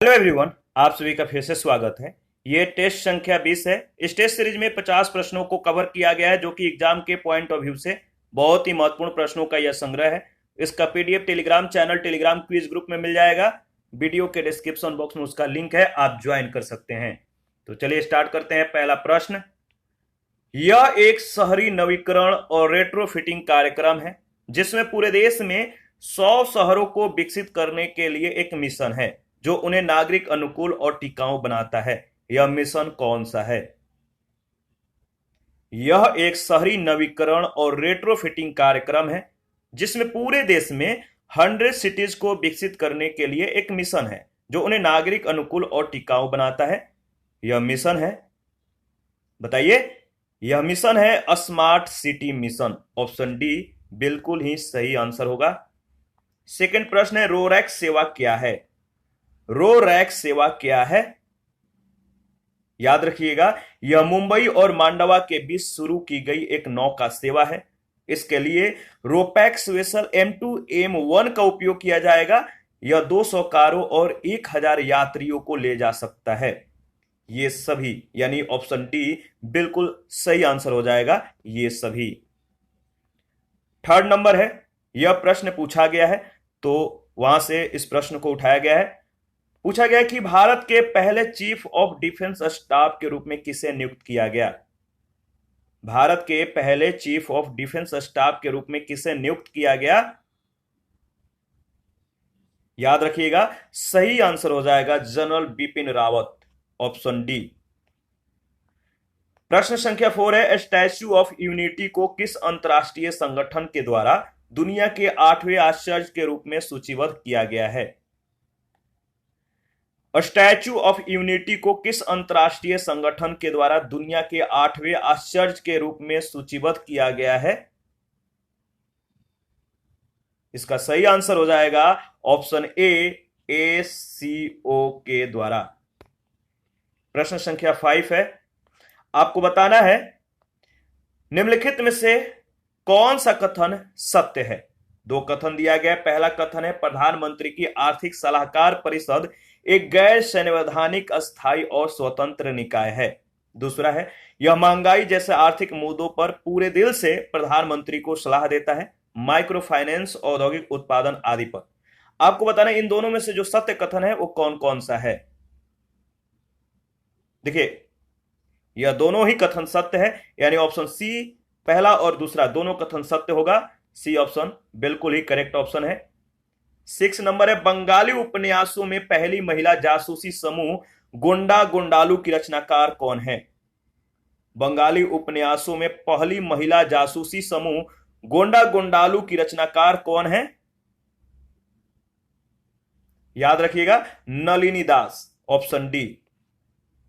Hello everyone, आप सभी का फिर से स्वागत है। ये टेस्ट संख्या 20 है। इस टेस्ट सीरीज में 50 प्रश्नों को कवर किया गया है, जो कि एग्जाम के पॉइंट ऑफ व्यू से बहुत ही महत्वपूर्ण प्रश्नों का यह संग्रह है। इसका PDF Telegram channel Telegram quiz group में मिल जाएगा। वीडियो के डिस्क्रिप्शन बॉक्स में उसका लिंक है, आप ज्वाइन कर सकते हैं। तो चलिए स्टार्ट करते हैं। पहला प्रश्न, यह एक शहरी नवीकरण और रेट्रोफिटिंग कार्यक्रम है जिसमें पूरे देश में 100 शहरों को विकसित करने के लिए एक मिशन है जो उन्हें नागरिक अनुकूल और टिकाऊ बनाता है। यह मिशन कौन सा है? यह एक शहरी नवीकरण और रेट्रोफिटिंग कार्यक्रम है जिसमें पूरे देश में 100 सिटीज को विकसित करने के लिए एक मिशन है जो उन्हें नागरिक अनुकूल और टिकाऊ बनाता है। यह मिशन है, बताइए। यह मिशन है smart city mission. Option D बिल्कुल ही सही आंसर होगा। सेकंड प्रश्न है, रो रैक सेवा क्या है? रो रैक सेवा क्या है? याद रखिएगा, यह मुंबई और मांडवा के बीच शुरू की गई एक नौका सेवा है। इसके लिए रोपैक्स वेसल M2 M1 का उपयोग किया जाएगा। यह 200 कारों और 1000 यात्रियों को ले जा सकता है। ये सभी, यानी ऑप्शन डी बिल्कुल सही आंसर हो जाएगा, ये सभी। थर्ड नंबर है, यह प्रश्न पूछा गया है तो वहां से इस प्रश्न को उठाया गया है। पूछा गया कि भारत के पहले चीफ ऑफ डिफेंस स्टाफ के रूप में किसे नियुक्त किया गया? भारत के पहले चीफ ऑफ डिफेंस स्टाफ के रूप में किसे नियुक्त किया गया? याद रखिएगा, सही आंसर हो जाएगा general Bipin Rawat. Option D. प्रश्न संख्या 4 है, स्टैच्यू ऑफ यूनिटी को किस अंतरराष्ट्रीय संगठन के द्वारा दुनिया के 8वें आश्चर्य के रूप में सूचीबद्ध किया गया है? स्टैच्यू ऑफ यूनिटी को किस अंतरराष्ट्रीय संगठन के द्वारा दुनिया के 8वें आश्चर्य के रूप में सूचीबद्ध किया गया है? इसका सही आंसर हो जाएगा ऑप्शन ए, ACO के द्वारा। प्रश्न संख्या 5 है, आपको बताना है निम्नलिखित में से कौन सा कथन सत्य है? दो कथन दिया गया। पहला कथन है, प्रधानमंत्री की आर्थिक सलाहकार परिषद एक गैर संवैधानिक, अस्थायी और स्वतंत्र निकाय है। दूसरा है, यह महंगाई जैसे आर्थिक मुद्दों पर पूरे दिल से प्रधानमंत्री को सलाह देता है, माइक्रो फाइनेंस, औद्योगिक उत्पादन आदि पर। आपको बताना है इन दोनों में से जो सत्य कथन है वो कौन कौन सा है। देखिए, यह दोनों ही कथन सत्य है, यानी ऑप्शन सी, पहला और दूसरा दोनों कथन सत्य होगा। सी ऑप्शन बिल्कुल ही करेक्ट ऑप्शन है। 6 नंबर है, बंगाली उपन्यासों में पहली महिला जासूसी समूह गोंडा गोंडालू की रचनाकार कौन है? बंगाली उपन्यासों में पहली महिला जासूसी समूह गोंडा गोंडालू की रचनाकार कौन है? याद रखिएगा, Nalini Das. Option D.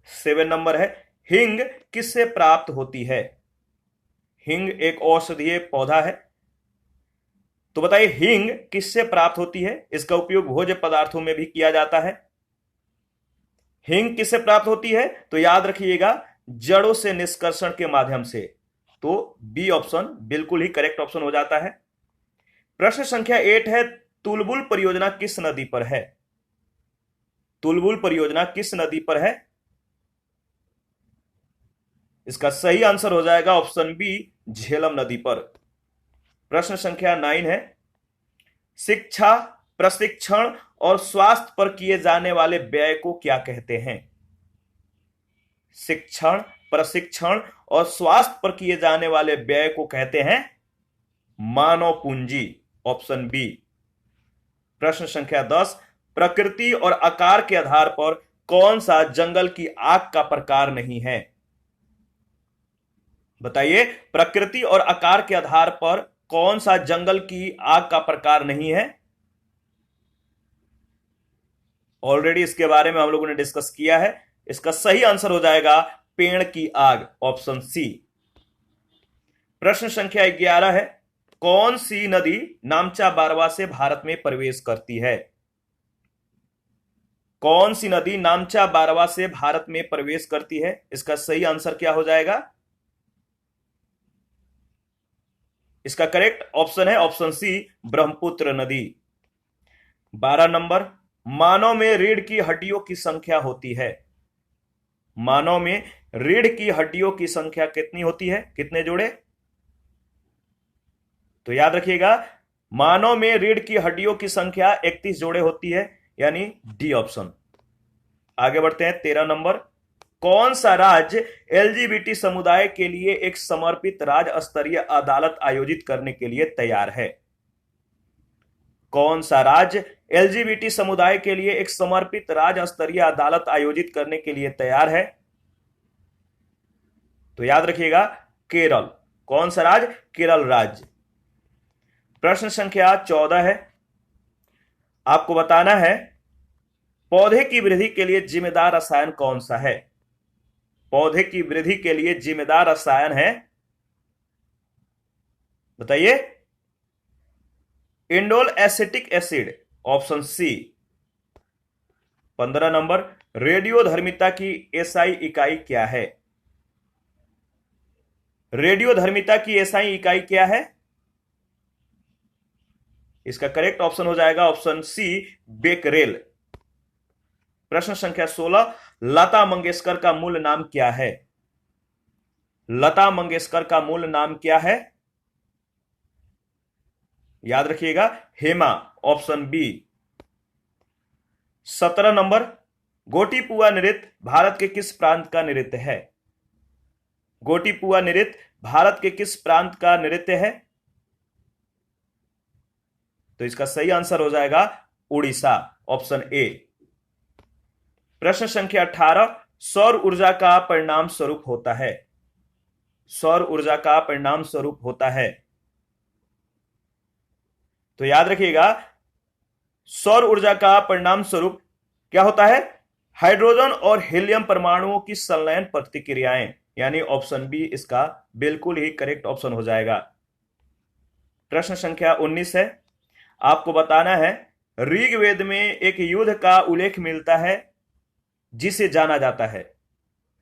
7 number है, हिंग किससे प्राप्त होती है? हिंग एक औषधीय पौधा है, तो बताइए हिंग किससे प्राप्त होती है? इसका उपयोग भोज्य पदार्थों में भी किया जाता है। हिंग किससे प्राप्त होती है? तो याद रखिएगा, जड़ों से निष्कर्षण के माध्यम से। तो बी ऑप्शन बिल्कुल ही करेक्ट ऑप्शन हो जाता है। प्रश्न संख्या 8 है, तुलबुल परियोजना किस नदी पर है? तुलबुल परियोजना किस नदी पर है? इसका सही आंसर हो जाएगा ऑप्शन बी, झेलम नदी पर। प्रश्न संख्या 9 है, शिक्षा, प्रशिक्षण और स्वास्थ्य पर किए जाने वाले व्यय को क्या कहते हैं? शिक्षण, प्रशिक्षण और स्वास्थ्य पर किए जाने वाले व्यय को कहते हैं मानव पूंजी। Option B. प्रश्न संख्या 10, प्रकृति और आकार के आधार पर कौन सा जंगल की आग का प्रकार नहीं है? बताइए, प्रकृति और आकार के आधार पर कौन सा जंगल की आग का प्रकार नहीं है? ऑलरेडी इसके बारे में हम लोगों ने डिस्कस किया है। इसका सही आंसर हो जाएगा पेड़ की आग। Option C. प्रश्न संख्या 11 है, कौन सी नदी नामचा बारवा से भारत में प्रवेश करती है? कौन सी नदी नामचा बारवा से भारत में प्रवेश करती है? इसका सही आंसर क्या हो जाएगा? इसका करेक्ट ऑप्शन है ऑप्शन सी, ब्रह्मपुत्र नदी। 12 नंबर, मानव में रीढ़ की हड्डियों की संख्या होती है? मानव में रीढ़ की हड्डियों की संख्या कितनी होती है, कितने जोड़े? तो याद रखिएगा, मानव में रीढ़ की हड्डियों की संख्या 31 जोड़े होती है, यानी डी ऑप्शन। आगे बढ़ते हैं 13 नंबर। कौन सा राज्य एलजीबीटी समुदाय के लिए एक समर्पित राज्य स्तरीय अदालत आयोजित करने के लिए तैयार है? कौन सा राज्य एलजीबीटी समुदाय के लिए एक समर्पित राज्य स्तरीय अदालत आयोजित करने के लिए तैयार है? तो याद रखिएगा, केरल। कौन सा राज्य? केरल राज्य। प्रश्न संख्या 14 है, आपको बताना है पौधे की वृद्धि के लिए जिम्मेदार रसायन कौन सा है? पौधे की वृद्धि के लिए जिम्मेदार रसायन है, बताइए। Indole acetic acid, option C. 15 number. रेडियोधर्मिता की एसआई इकाई क्या है? रेडियोधर्मिता की एसआई इकाई क्या है? इसका करेक्ट ऑप्शन हो जाएगा ऑप्शन सी, बेकरेल। प्रश्न संख्या 16। लता मंगेशकर का मूल नाम क्या है? लता मंगेशकर का मूल नाम क्या है? याद रखिएगा, हेमा, ऑप्शन बी। 17 नंबर। गोटीपुआ नृत्य भारत के किस प्रांत का नृत्य है? गोटीपुआ नृत्य भारत के किस प्रांत का नृत्य है? तो इसका सही आंसर हो जाएगा उड़ीसा, ऑप्शन ए। प्रश्न संख्या 18। सौर ऊर्जा का परिणाम स्वरूप होता है? सौर ऊर्जा का परिणाम स्वरूप होता है, तो याद रखिएगा, सौर ऊर्जा का परिणाम स्वरूप क्या होता है? हाइड्रोजन और हीलियम परमाणुओं की संलयन प्रतिक्रियाएं, यानी ऑप्शन बी इसका बिल्कुल ही करेक्ट ऑप्शन हो जाएगा। प्रश्न संख्या 19 है, आपको बताना है ऋग्वेद में एक युद्ध का उल्लेख मिलता है जिसे जाना जाता है।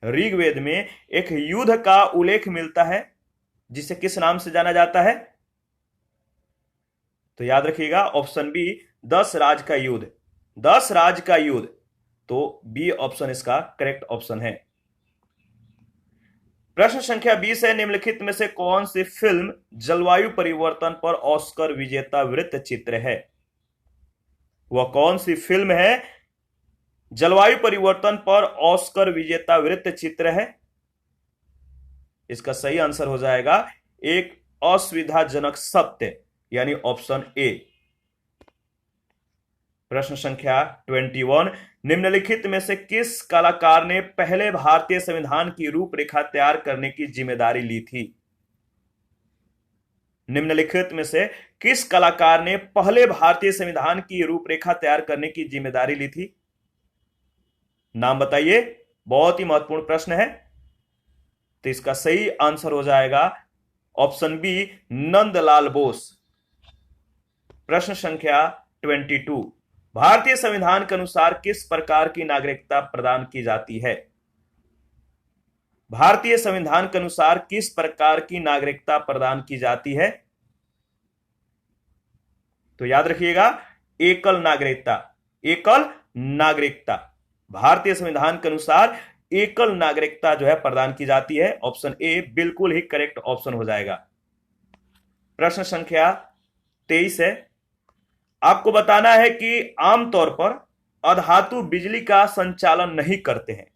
ऋग्वेद में एक युद्ध का उल्लेख मिलता है जिसे किस नाम से जाना जाता है? तो याद रखिएगा, ऑप्शन बी, 10 राज का युद्ध। 10 राज का युद्ध, तो बी ऑप्शन इसका करेक्ट ऑप्शन है। प्रश्न संख्या 20 है, निम्नलिखित में से कौन सी फिल्म जलवायु परिवर्तन पर ऑस्कर विजेता वृत्त चित्र है? वह कौन सी फिल्म है जलवायु परिवर्तन पर ऑस्कर विजेता वृत्त चित्र है? इसका सही आंसर हो जाएगा एक असुविधाजनक सत्य, यानी ऑप्शन ए। प्रश्न संख्या 21। निम्नलिखित में से किस कलाकार ने पहले भारतीय संविधान की रूपरेखा तैयार करने की जिम्मेदारी ली थी? निम्नलिखित में से किस कलाकार ने पहले भारतीय संविधान की रूपरेखा तैयार करने की जिम्मेदारी ली थी? नाम बताइए, बहुत ही महत्वपूर्ण प्रश्न है। तो इसका सही आंसर हो जाएगा ऑप्शन बी, नंदलाल बोस। प्रश्न संख्या 22। भारतीय संविधान के अनुसार किस प्रकार की नागरिकता प्रदान की जाती है? भारतीय संविधान के अनुसार किस प्रकार की नागरिकता प्रदान की जाती है? तो याद रखिएगा, एकल नागरिकता। एकल नागरिकता, भारतीय संविधान के अनुसार एकल नागरिकता जो है प्रदान की जाती है। ऑप्शन ए बिल्कुल ही करेक्ट ऑप्शन हो जाएगा। प्रश्न संख्या 23 है, आपको बताना है कि आमतौर पर अधातु बिजली का संचालन नहीं करते हैं।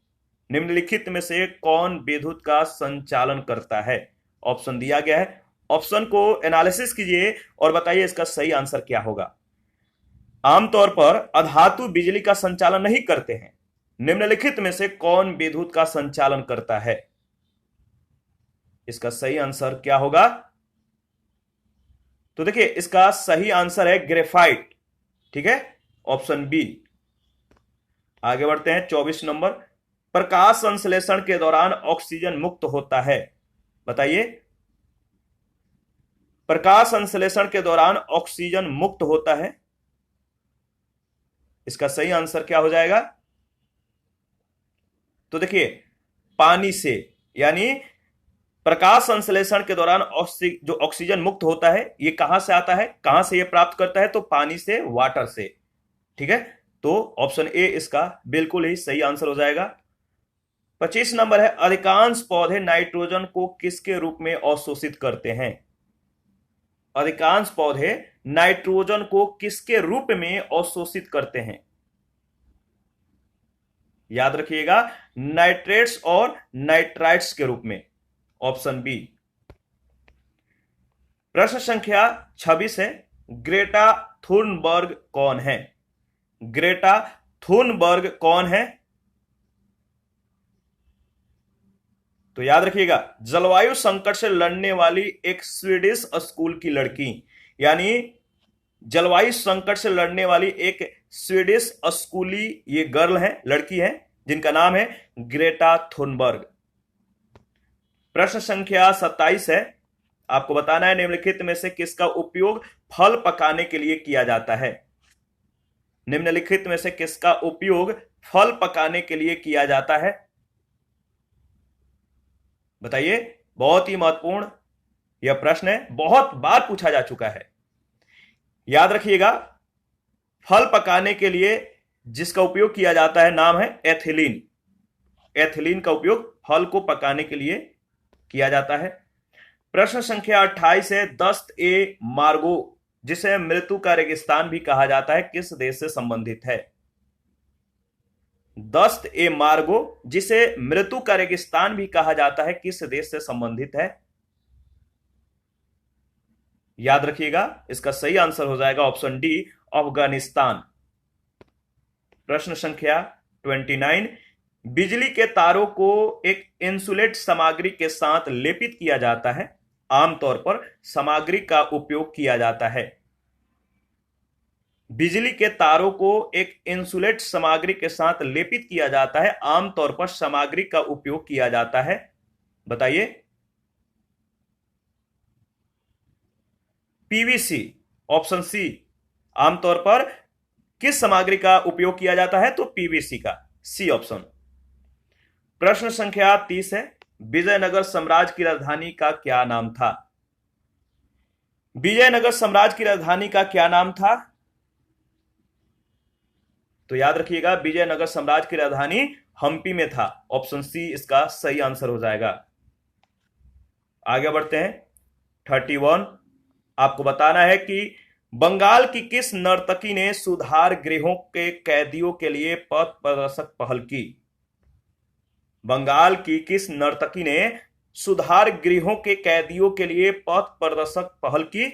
निम्नलिखित में से कौन विद्युत का संचालन करता है? ऑप्शन दिया गया है, ऑप्शन को एनालिसिस कीजिए और बताइए इसका सही आंसर क्या होगा। आमतौर पर अधातु बिजली का संचालन नहीं करते हैं, निम्नलिखित में से कौन विद्युत का संचालन करता है? इसका सही आंसर क्या होगा? तो देखिए, इसका सही आंसर है ग्रेफाइट, ठीक है, ऑप्शन बी। आगे बढ़ते हैं 24 नंबर। प्रकाश संश्लेषण के दौरान ऑक्सीजन मुक्त होता है, बताइए। प्रकाश संश्लेषण के दौरान ऑक्सीजन मुक्त होता है, इसका सही आंसर क्या हो जाएगा? तो देखिए, पानी से, यानी प्रकाश संश्लेषण के दौरान जो ऑक्सीजन मुक्त होता है, ये कहां से आता है, कहां से ये प्राप्त करता है? तो पानी से, वाटर से, ठीक है। तो ऑप्शन ए इसका बिल्कुल ही सही आंसर हो जाएगा। 25 नंबर है, अधिकांश पौधे नाइट्रोजन को किसके रूप में अवशोषित करते हैं? अधिकांश पौधे नाइट्रोजन को किसके रूप में अवशोषित करते हैं? याद रखिएगा, नाइट्रेट्स और नाइट्राइट्स के रूप में, ऑप्शन बी। प्रश्न संख्या 26 है, ग्रेटा थुनबर्ग कौन है? ग्रेटा थुनबर्ग कौन है? तो याद रखिएगा, जलवायु संकट से लड़ने वाली एक स्वीडिश स्कूल की लड़की, यानी जलवायु संकट से लड़ने वाली एक स्वीडिश स्कूली ये गर्ल है, लड़की है, जिनका नाम है ग्रेटा थुनबर्ग। प्रश्न संख्या 27 है, आपको बताना है निम्नलिखित में से किसका उपयोग फल पकाने के लिए किया जाता है? निम्नलिखित में से किसका उपयोग फल पकाने के लिए किया जाता है? बताइए, बहुत ही महत्वपूर्ण यह प्रश्न है, बहुत बार पूछा जा चुका है। याद रखिएगा, फल पकाने के लिए जिसका उपयोग किया जाता है नाम है एथिलीन। एथिलीन का उपयोग फल को पकाने के लिए किया जाता है। प्रश्न संख्या 28 है, दस्त ए मार्गो जिसे मृत्यु का रेगिस्तान भी कहा जाता है किस देश से संबंधित है? दस्त ए मार्गो जिसे मृत्यु का रेगिस्तान भी कहा जाता है किस देश से संबंधित है? याद रखिएगा, इसका सही आंसर हो जाएगा ऑप्शन डी, अफगानिस्तान। प्रश्न संख्या 29, बिजली के तारों को एक इंसुलेट सामग्री के साथ लेपित किया जाता है, आमतौर पर सामग्री का उपयोग किया जाता है। बिजली के तारों को एक इंसुलेट सामग्री के साथ लेपित किया जाता है, आमतौर पर सामग्री का उपयोग किया जाता है, बताइए। PVC, option C. आमतौर पर किस सामग्री का उपयोग किया जाता है? तो पीवीसी का, सी ऑप्शन। प्रश्न संख्या 30 है, विजयनगर साम्राज्य की राजधानी का क्या नाम था? विजयनगर साम्राज्य की राजधानी का क्या नाम था? तो याद रखिएगा, विजयनगर साम्राज्य की राजधानी हम्पी में था, ऑप्शन सी इसका सही आंसर हो जाएगा। आगे बढ़ते हैं, 31, आपको बताना है कि बंगाल की किस नर्तकी ने सुधार गृहों के कैदियों के लिए पथ प्रदर्शक पहल की? बंगाल की किस नर्तकी ने सुधार गृहों के कैदियों के लिए पथ प्रदर्शक पहल की?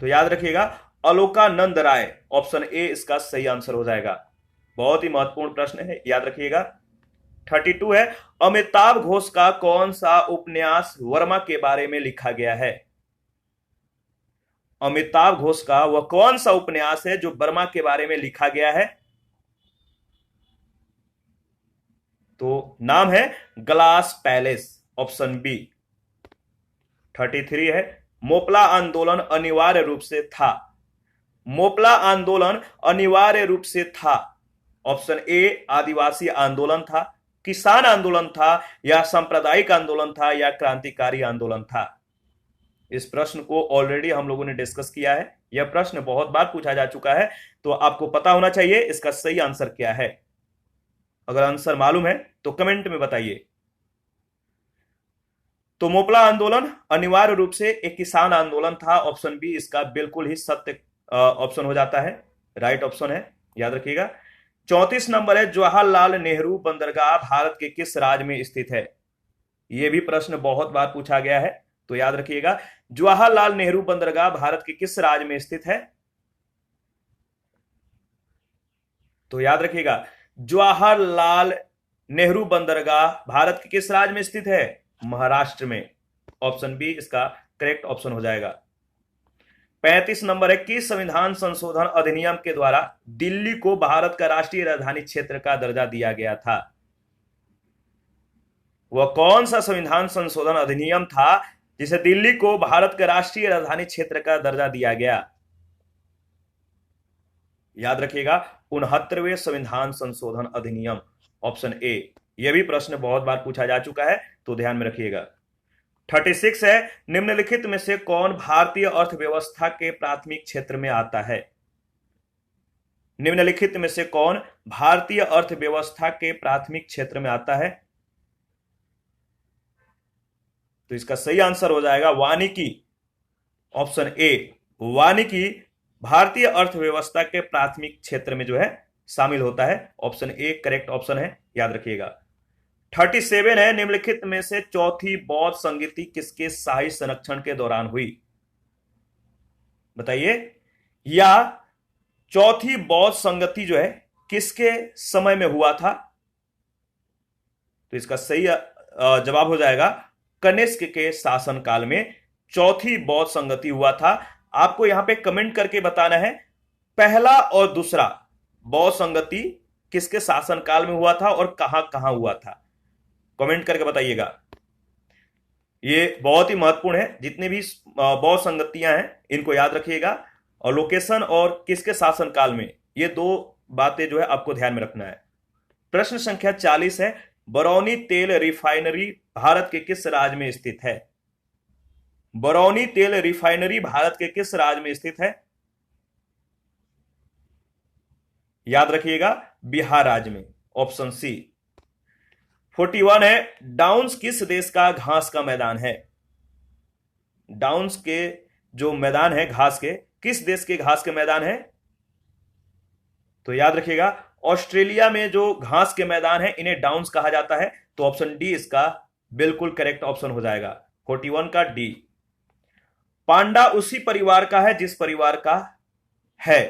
तो याद रखिएगा, अलोकानंद राय, ऑप्शन ए इसका सही आंसर हो जाएगा। बहुत ही महत्वपूर्ण प्रश्न है, याद रखिएगा। 32 है, अमिताभ घोष का कौन सा उपन्यास वर्मा के बारे में लिखा गया है? अमिताभ घोष का वह कौन सा उपन्यास है जो वर्मा के बारे में लिखा गया है? तो नाम है ग्लास पैलेस, ऑप्शन बी। 33 है, मोपला आंदोलन अनिवार्य रूप से था। मोपला आंदोलन अनिवार्य रूप से था, ऑप्शन ए आदिवासी आंदोलन था, किसान आंदोलन था, या सांप्रदायिक आंदोलन था, या क्रांतिकारी आंदोलन था। इस प्रश्न को ऑलरेडी हम लोगों ने डिस्कस किया है, यह प्रश्न बहुत बार पूछा जा चुका है, तो आपको पता होना चाहिए इसका सही आंसर क्या है। अगर आंसर मालूम है तो कमेंट में बताइए। तो मोपला आंदोलन अनिवार्य रूप से एक किसान आंदोलन था, ऑप्शन बी इसका बिल्कुल ही सत्य ऑप्शन हो जाता है, राइट ऑप्शन है, याद रखिएगा। 34 नंबर है, जवाहरलाल नेहरू बंदरगाह भारत के किस राज्य में स्थित है? यह भी प्रश्न बहुत बार पूछा गया है, तो याद रखिएगा, जवाहरलाल नेहरू बंदरगाह भारत के किस राज्य में स्थित है? तो याद रखिएगा, जवाहरलाल नेहरू बंदरगाह भारत के किस राज्य में स्थित है? महाराष्ट्र में, ऑप्शन बी इसका करेक्ट ऑप्शन हो जाएगा। 35 नंबर है, किस संविधान संशोधन अधिनियम के द्वारा दिल्ली को भारत का राष्ट्रीय राजधानी क्षेत्र का दर्जा दिया गया था? वह कौन सा संविधान संशोधन अधिनियम था जिसे दिल्ली को भारत के राष्ट्रीय राजधानी क्षेत्र का दर्जा दिया गया? याद रखिएगा, 69वें संविधान संशोधन अधिनियम, ऑप्शन ए। यह भी प्रश्न बहुत बार पूछा जा चुका है, तो ध्यान में रखिएगा। 36 है, निम्नलिखित में से कौन भारतीय अर्थव्यवस्था के प्राथमिक क्षेत्र में आता है? निम्नलिखित में से कौन भारतीय अर्थव्यवस्था के प्राथमिक क्षेत्र में आता है? तो इसका सही आंसर हो जाएगा वानिकी, ऑप्शन ए। वानिकी भारतीय अर्थव्यवस्था के प्राथमिक क्षेत्र में जो है शामिल होता है। ऑप्शन ए करेक्ट ऑप्शन है, याद रखिएगा। 37 है, निम्नलिखित में से चौथी बौद्ध संगीति किसके शाही संरक्षण के दौरान हुई? बताइए, या चौथी बौद्ध संगति जो है किसके समय में हुआ था? तो इसका सही जवाब हो जाएगा कनिष्क के शासनकाल में चौथी बौद्ध संगति हुआ था। आपको यहां पे कमेंट करके बताना है पहला और दूसरा बौद्ध संगति किसके शासनकाल में हुआ था और कहां कहां हुआ था। कमेंट करके बताइएगा, ये बहुत ही महत्वपूर्ण है। जितने भी बौद्ध संगतियां हैं इनको याद रखिएगा, और लोकेशन और किसके शासनकाल में, ये दो बातें जो है आपको ध्यान में रखना है। प्रश्न संख्या 40 है, बरौनी तेल रिफाइनरी भारत के किस राज्य में स्थित है? बरौनी तेल रिफाइनरी भारत के किस राज्य में स्थित है? याद रखिएगा, बिहार राज्य में, ऑप्शन सी। 41 है, डाउन्स किस देश का घास का मैदान है? डाउन्स के जो मैदान है घास के, किस देश के घास के मैदान है? तो याद रखिएगा, ऑस्ट्रेलिया में जो घास के मैदान है इन्हें डाउन्स कहा जाता है। तो ऑप्शन डी इसका बिल्कुल करेक्ट ऑप्शन हो जाएगा, 41 का डी। पांडा उसी परिवार का है जिस परिवार का है।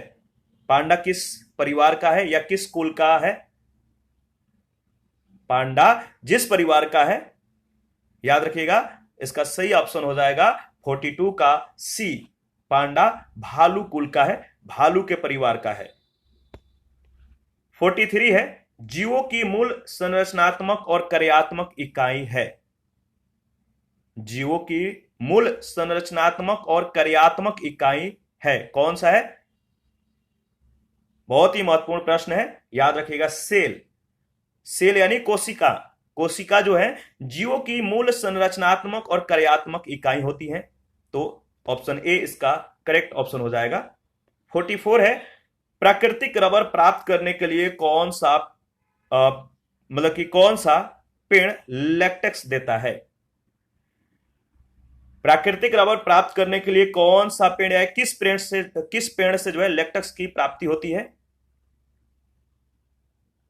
पांडा किस परिवार का है या किस कुल का है? पांडा जिस परिवार का है, याद रखिएगा, इसका सही ऑप्शन हो जाएगा 42 का सी। पांडा भालू कुल का है, भालू के परिवार का है। 43 है, जीवों की मूल संरचनात्मक और कार्यात्मक इकाई है। जीवों की मूल संरचनात्मक और कार्यात्मक इकाई है, कौन सा है? बहुत ही महत्वपूर्ण प्रश्न है, याद रखिएगा, सेल। सेल यानी कोशिका। कोशिका जो है जीवों की मूल संरचनात्मक और कार्यात्मक इकाई होती है। तो ऑप्शन ए इसका करेक्ट ऑप्शन हो जाएगा। 44 है, प्राकृतिक रबर प्राप्त करने के लिए कौन सा मतलब कि कौन सा पेड़ लेटेक्स देता है? प्राकृतिक रबर प्राप्त करने के लिए कौन सा पेड़ है, किस पेड़ से जो है लेटेक्स की प्राप्ति होती है?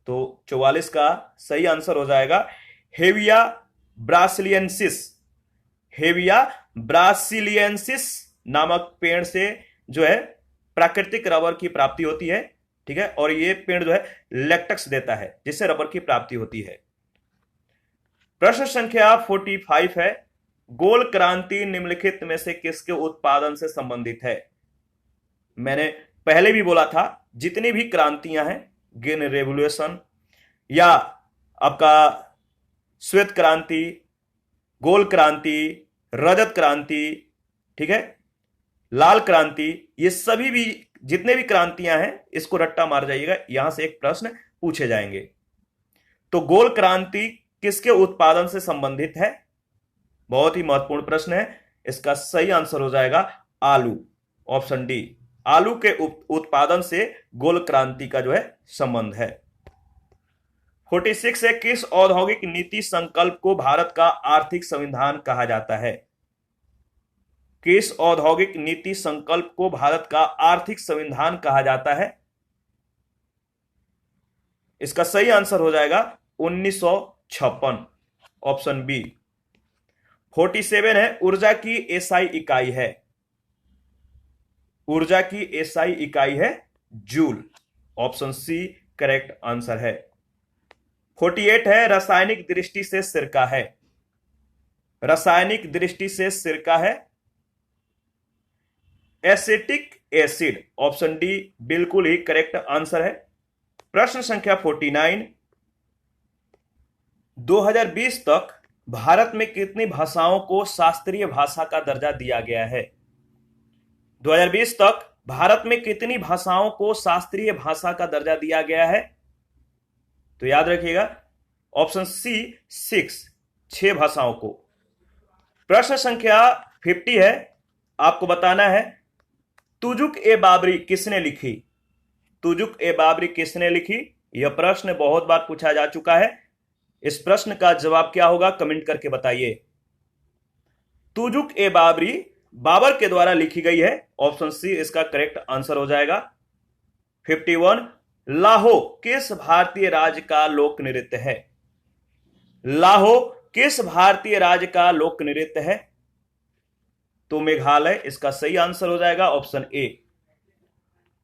तो 44 का सही आंसर हो जाएगा हेविया ब्रासिलियंसिस। हेविया ब्रासिलियंसिस नामक पेड़ से जो है प्राकृतिक रबर की प्राप्ति होती है। ठीक है, और ये पेड़ जो है लेटेक्स देता है जिससे रबर की प्राप्ति होती है। प्रश्न संख्या 45 है, गोल क्रांति निम्नलिखित में से किसके उत्पादन से संबंधित है? मैंने पहले भी बोला था, जितनी भी क्रांतियां हैं, ग्रीन रेवोल्यूशन या आपका श्वेत क्रांति, गोल क्रांति, रजत क्रांति, ठीक है, लाल क्रांति, ये सभी भी जितने भी क्रांतियां हैं इसको रट्टा मार जाइएगा, यहां से एक प्रश्न पूछे जाएंगे। तो गोल क्रांति किसके उत्पादन से संबंधित है? बहुत ही महत्वपूर्ण प्रश्न है, इसका सही आंसर हो जाएगा आलू, ऑप्शन डी। आलू के उत्पादन से गोल क्रांति का जो है संबंध है। 46 है, किस औद्योगिक नीति संकल्प को भारत का आर्थिक संविधान कहा जाता है? किस औद्योगिक नीति संकल्प को भारत का आर्थिक संविधान कहा जाता है? इसका सही आंसर हो जाएगा 1956, ऑप्शन बी। 47 है, ऊर्जा की एसआई इकाई है। ऊर्जा की एसआई इकाई है joule, option C correct answer है। 48 है, रासायनिक दृष्टि से सिरका है। रासायनिक दृष्टि से सिरका है एसिटिक एसिड, ऑप्शन डी बिल्कुल ही करेक्ट आंसर है। प्रश्न संख्या 49, 2020 तक भारत में कितनी भाषाओं को शास्त्रीय भाषा का दर्जा दिया गया है? 2020 तक भारत में कितनी भाषाओं को शास्त्रीय भाषा का दर्जा दिया गया है? तो याद रखिएगा, ऑप्शन सी 6 भाषाओं को। प्रश्न संख्या 50 है, आपको बताना है तुजुक ए बाबरी किसने लिखी। तुजुक ए बाबरी किसने लिखी, यह प्रश्न बहुत बार पूछा जा चुका है। इस प्रश्न का जवाब क्या होगा, कमेंट करके बताइए। तुजुक ए बाबरी बाबर के द्वारा लिखी गई है, ऑप्शन सी इसका करेक्ट आंसर हो जाएगा। 51, लाहो किस भारतीय राज्य का लोक नृत्य है। लाहो किस भारतीय राज्य का लोक नृत्य है, तो मेघालय इसका सही आंसर हो जाएगा, ऑप्शन ए।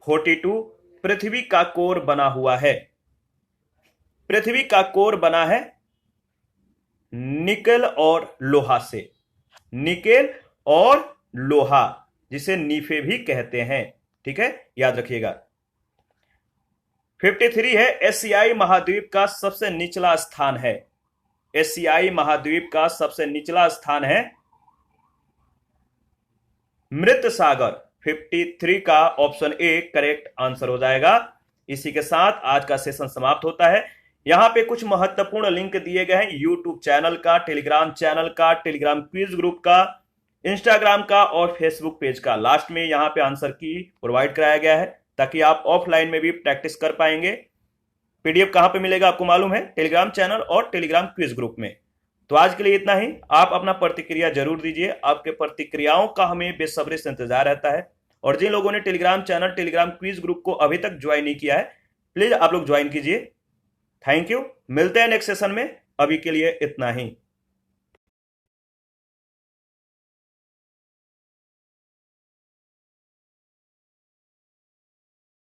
42, पृथ्वी का कोर बना हुआ है। पृथ्वी का कोर बना है निकेल और लोहा से। निकेल और लोहा, जिसे नीफे भी कहते हैं, ठीक है, याद रखिएगा। 53 है, एशियाई महाद्वीप का सबसे निचला स्थान है। एशियाई महाद्वीप का सबसे निचला स्थान है मृत सागर। 53 का ऑप्शन ए करेक्ट आंसर हो जाएगा। इसी के साथ आज का सेशन समाप्त होता है। यहां पे कुछ महत्वपूर्ण लिंक दिए गए हैं, यूट्यूब चैनल का, टेलीग्राम चैनल का, टेलीग्राम क्विज ग्रुप का, इंस्टाग्राम का और फेसबुक पेज का। लास्ट में यहां पे आंसर की प्रोवाइड कराया गया है ताकि आप ऑफलाइन में भी प्रैक्टिस कर पाएंगे। पीडीएफ कहां पे मिलेगा आपको मालूम है, टेलीग्राम चैनल और टेलीग्राम क्विज ग्रुप में। तो आज के लिए इतना ही। आप अपना प्रतिक्रिया जरूर दीजिए, आपके प्रतिक्रियाओं का हमें बेसब्री से इंतजार रहता है। और जिन लोगों ने Telegram channel, Telegram quiz group को अभी तक ज्वाइन नहीं किया है, प्लीज आप लोग ज्वाइन कीजिए। थैंक यू, मिलते हैं नेक्स्ट सेशन में। अभी के लिए इतना ही।